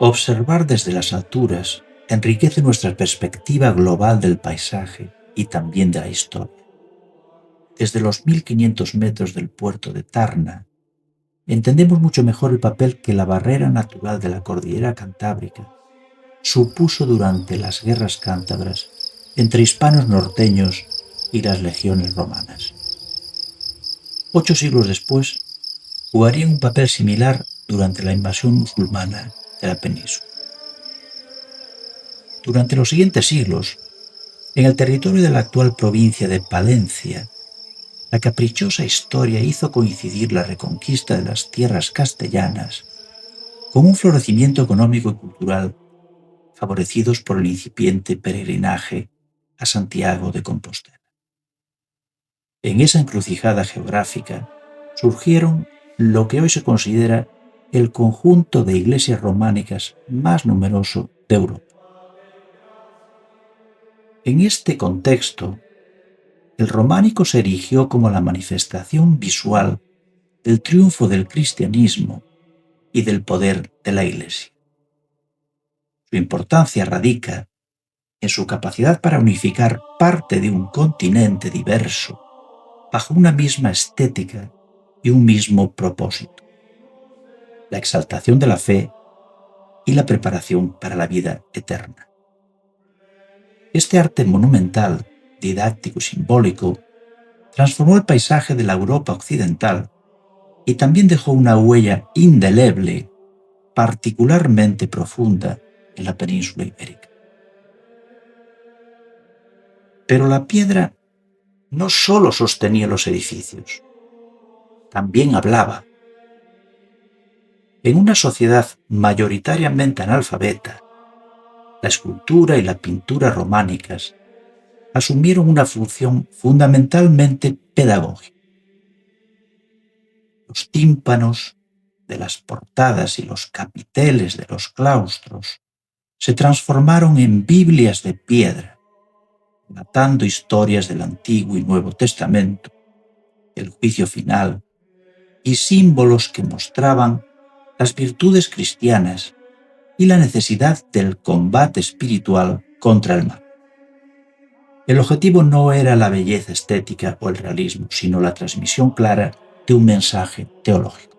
Observar desde las alturas enriquece nuestra perspectiva global del paisaje y también de la historia. Desde los 1500 metros del puerto de Tarna, entendemos mucho mejor el papel que la barrera natural de la cordillera cantábrica supuso durante las guerras cántabras entre hispanos norteños y las legiones romanas. 8 siglos después, jugarían un papel similar durante la invasión musulmana de la península. Durante los siguientes siglos, en el territorio de la actual provincia de Palencia, la caprichosa historia hizo coincidir la reconquista de las tierras castellanas con un florecimiento económico y cultural favorecidos por el incipiente peregrinaje a Santiago de Compostela. En esa encrucijada geográfica surgieron lo que hoy se considera el conjunto de iglesias románicas más numeroso de Europa. En este contexto, el románico se erigió como la manifestación visual del triunfo del cristianismo y del poder de la Iglesia. Su importancia radica en su capacidad para unificar parte de un continente diverso bajo una misma estética y un mismo propósito: la exaltación de la fe y la preparación para la vida eterna. Este arte monumental, didáctico y simbólico transformó el paisaje de la Europa occidental y también dejó una huella indeleble, particularmente profunda en la península ibérica. Pero la piedra no solo sostenía los edificios, también hablaba. En una sociedad mayoritariamente analfabeta, la escultura y la pintura románicas asumieron una función fundamentalmente pedagógica. Los tímpanos de las portadas y los capiteles de los claustros se transformaron en Biblias de piedra, relatando historias del Antiguo y Nuevo Testamento, el juicio final y símbolos que mostraban las virtudes cristianas y la necesidad del combate espiritual contra el mal. El objetivo no era la belleza estética o el realismo, sino la transmisión clara de un mensaje teológico.